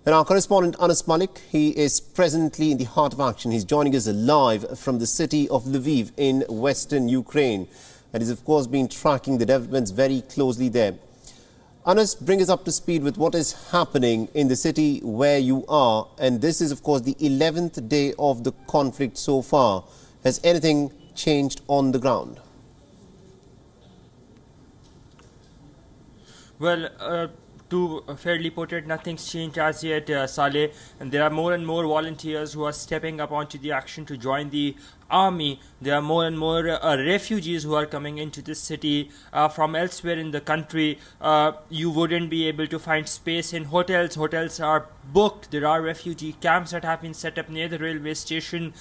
And our correspondent Anas Malik, he is presently in the heart of action. He's joining us live from the city of Lviv in western Ukraine. And he's of course been tracking the developments very closely there. Anas, bring us up to speed with what is happening in the city where you are. And this is of course the 11th day of the conflict so far. Has anything changed on the ground? Well, to fairly put it, nothing's changed as yet, Saleh, and there are more and more volunteers who are stepping up onto the action to join the army. There are more and more refugees who are coming into this city from elsewhere in the country. You wouldn't be able to find space in hotels. Hotels are booked. There are refugee camps that have been set up near the railway station.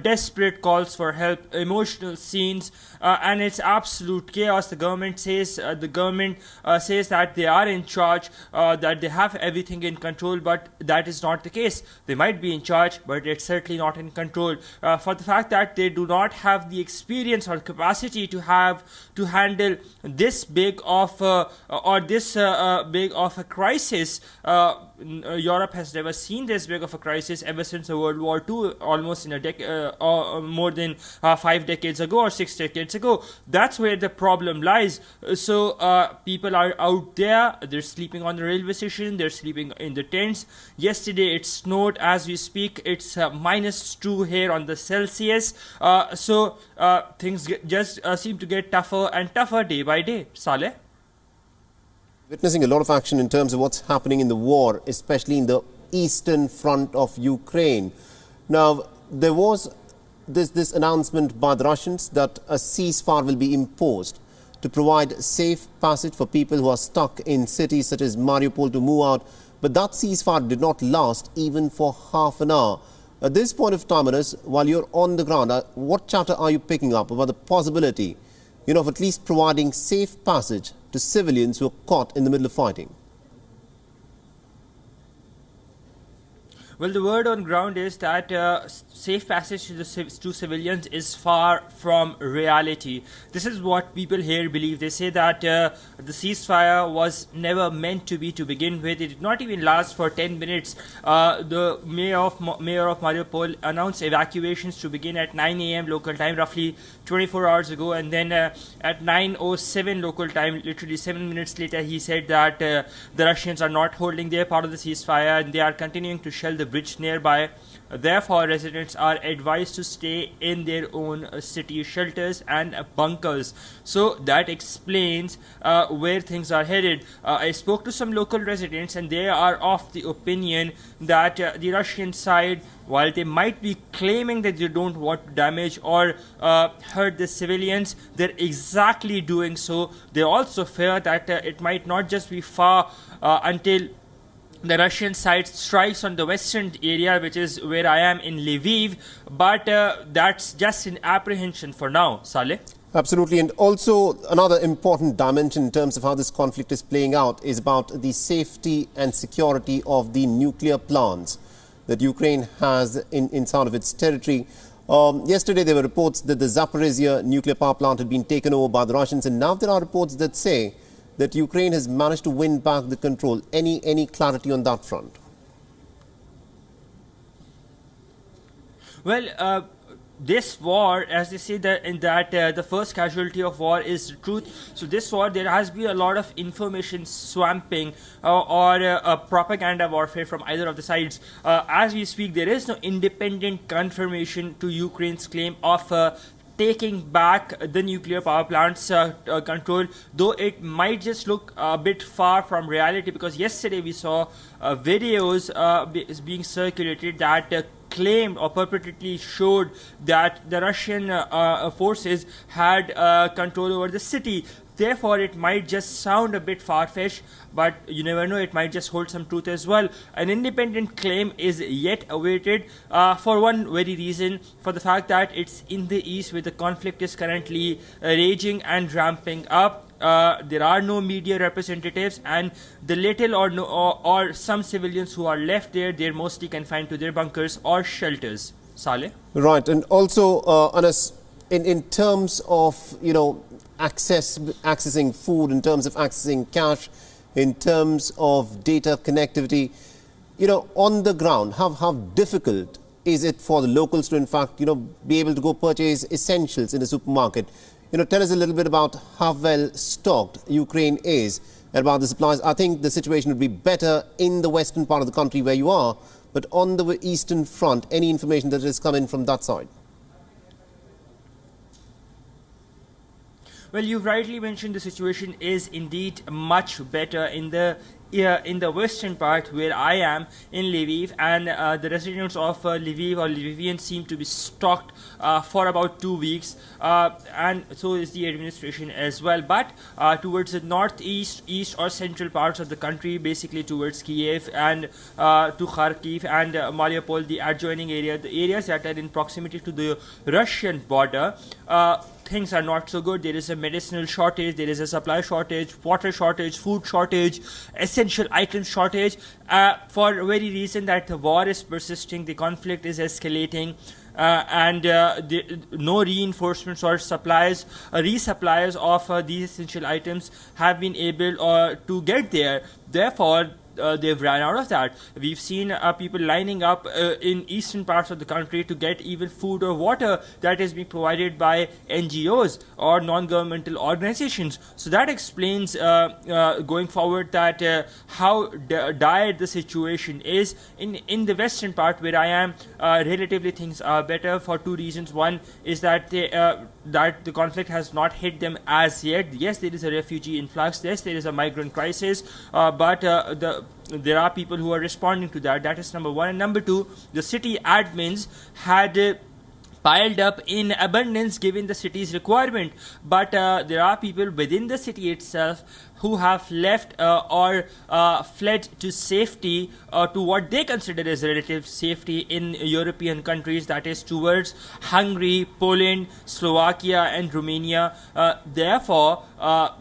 Desperate calls for help, emotional scenes, and it's absolute chaos. The government says that they are in charge, that they have everything in control, but that is not the case. They might be in charge, but it's certainly not in control. For the fact that they do not have the experience or capacity to handle this big of big of a crisis. Europe has never seen this big of a crisis ever since World War II, almost in a decade, more than 5 decades ago or 6 decades ago. That's where the problem lies. So people are out there. They're sleeping on the railway station. They're sleeping in the tents. Yesterday it snowed. As we speak, it's -2 here on the Celsius. So things just seem to get tougher and tougher day by day. Saleh? Witnessing a lot of action in terms of what's happening in the war, especially in the eastern front of Ukraine. Now, there was this announcement by the Russians that a ceasefire will be imposed to provide safe passage for people who are stuck in cities such as Mariupol to move out. But that ceasefire did not last even for half an hour. At this point of time, Anas, while you're on the ground, what chatter are you picking up about the possibility, of at least providing safe passage to civilians who are caught in the middle of fighting? Well, the word on ground is that safe passage to civilians is far from reality. This is what people here believe. They say that the ceasefire was never meant to be to begin with. It did not even last for 10 minutes. The mayor of Mariupol announced evacuations to begin at 9 a.m. local time, roughly 24 hours ago. And then at 9:07 local time, literally 7 minutes later, he said that the Russians are not holding their part of the ceasefire and they are continuing to shell the bridge nearby. Therefore, residents are advised to stay in their own city shelters and bunkers. So that explains where things are headed. I spoke to some local residents and they are of the opinion that the Russian side, while they might be claiming that they don't want to damage or hurt the civilians, they're exactly doing so. They also fear that it might not just be far until the Russian side strikes on the western area, which is where I am in Lviv, but that's just in apprehension for now. Saleh? Absolutely. And also another important dimension in terms of how this conflict is playing out is about the safety and security of the nuclear plants that Ukraine has inside of its territory. Yesterday there were reports that the Zaporizhia nuclear power plant had been taken over by the Russians, and now there are reports that say that Ukraine has managed to win back the control. Any clarity on that front? Well, this war, as they say that the first casualty of war is truth. So this war, there has been a lot of information swamping or propaganda warfare from either of the sides. As we speak, there is no independent confirmation to Ukraine's claim of taking back the nuclear power plant's control, though it might just look a bit far from reality, because yesterday we saw videos being circulated that claimed or purportedly showed that the Russian forces had control over the city. Therefore, it might just sound a bit far-fetched, but you never know, it might just hold some truth as well. An independent claim is yet awaited for one very reason, for the fact that it's in the east where the conflict is currently raging and ramping up. There are no media representatives, and the little or some civilians who are left there, they're mostly confined to their bunkers or shelters. Saleh? Right, and also, Anas, in terms of, accessing food, in terms of accessing cash, in terms of data connectivity, on the ground, how difficult is it for the locals to, in fact, be able to go purchase essentials in the supermarket? Tell us a little bit about how well stocked Ukraine is and about the supplies. I think the situation would be better in the western part of the country where you are, but on the eastern front, any information that has come in from that side? Well, you've rightly mentioned the situation is indeed much better in the western part where I am in Lviv, and the residents of Lviv or Lvivians seem to be stocked for about 2 weeks, and so is the administration as well. But towards the northeast, east or central parts of the country, basically towards Kyiv and to Kharkiv and Mariupol, the adjoining area, the areas that are in proximity to the Russian border, things are not so good. There is a medicinal shortage, there is a supply shortage, water shortage, food shortage, essential item shortage, for the very reason that the war is persisting, the conflict is escalating, and no reinforcements or supplies, resupplies of these essential items have been able to get there. Therefore, they've run out of that. We've seen people lining up in eastern parts of the country to get even food or water that is being provided by NGOs or non-governmental organizations. So that explains going forward that how dire the situation is. In the western part where I am, relatively things are better for two reasons. One is that that the conflict has not hit them as yet. Yes, there is a refugee influx. Yes, there is a migrant crisis, but there are people who are responding to that. That is number one. And number two, the city admins had piled up in abundance given the city's requirement. But there are people within the city itself who have left or fled to safety, to what they consider as relative safety in European countries, that is towards Hungary, Poland, Slovakia and Romania. Therefore,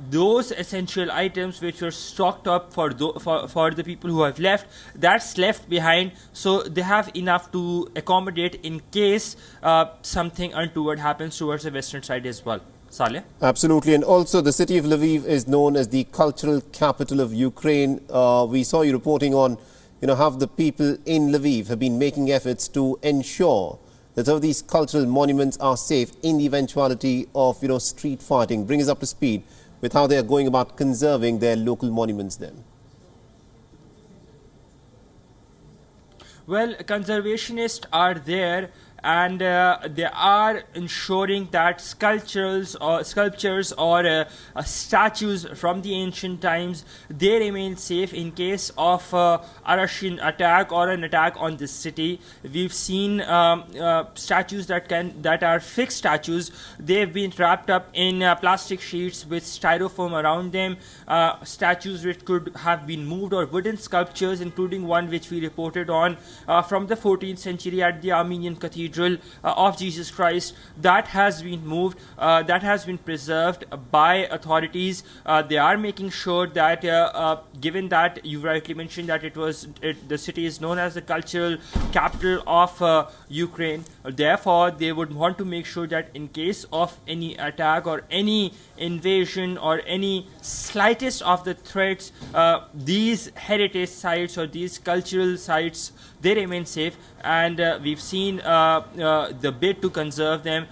those essential items which were stocked up for the people who have left, that's left behind, so they have enough to accommodate in case something untoward happens towards the western side as well. Saleh? Absolutely. And also the city of Lviv is known as the cultural capital of Ukraine. We saw you reporting on how the people in Lviv have been making efforts to ensure that some of these cultural monuments are safe in the eventuality of street fighting. Bring us up to speed with how they are going about conserving their local monuments then. Well, conservationists are there, and they are ensuring that sculptures or statues from the ancient times, they remain safe in case of a Russian attack or an attack on this city. We've seen statues that are fixed statues. They've been wrapped up in plastic sheets with styrofoam around them. Statues which could have been moved, or wooden sculptures, including one which we reported on from the 14th century at the Armenian Cathedral of Jesus Christ, that has been moved, that has been preserved by authorities. They are making sure that, given that you rightly mentioned that the city is known as the cultural capital of Ukraine, therefore they would want to make sure that in case of any attack or any invasion or any slightest of the threats, these heritage sites or these cultural sites, they remain safe. And we've seen the bid to conserve them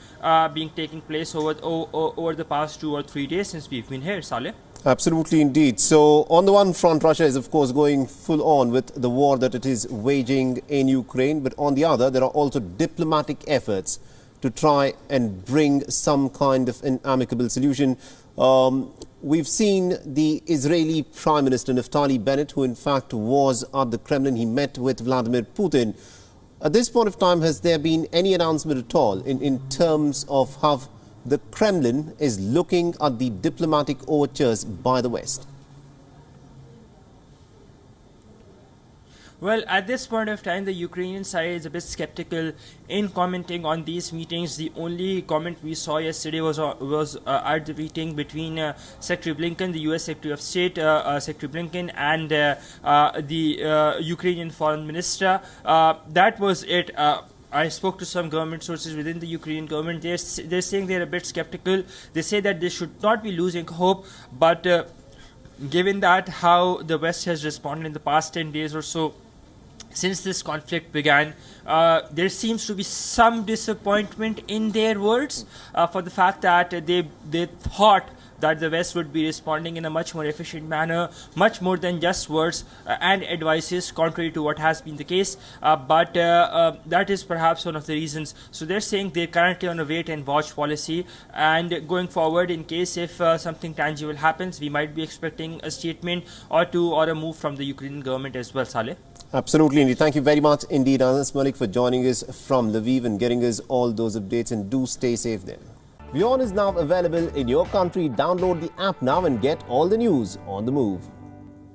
being taking place over the past 2 or 3 days since we've been here. Saleh? Absolutely indeed. So on the one front, Russia is of course going full on with the war that it is waging in Ukraine, but on the other there are also diplomatic efforts to try and bring some kind of an amicable solution. We've seen the Israeli Prime Minister Naftali Bennett, who in fact was at the Kremlin. He met with Vladimir Putin. At this point of time, has there been any announcement at all in terms of how the Kremlin is looking at the diplomatic overtures by the West? Well, at this point of time, the Ukrainian side is a bit skeptical in commenting on these meetings. The only comment we saw yesterday was at the meeting between Secretary Blinken, the U.S. Secretary of State, Secretary Blinken, and the Ukrainian Foreign Minister. That was it. I spoke to some government sources within the Ukrainian government. They're saying they're a bit skeptical. They say that they should not be losing hope, but given that how the West has responded in the past 10 days or so, since this conflict began, there seems to be some disappointment in their words for the fact that they thought that the West would be responding in a much more efficient manner, much more than just words and advices, contrary to what has been the case. But that is perhaps one of the reasons. So they're saying they're currently on a wait and watch policy, and going forward, in case if something tangible happens, we might be expecting a statement or two or a move from the Ukrainian government as well, Saleh. Absolutely, indeed. Thank you very much indeed, Anas Malik, for joining us from Lviv and getting us all those updates, and do stay safe there. WION is now available in your country. Download the app now and get all the news on the move.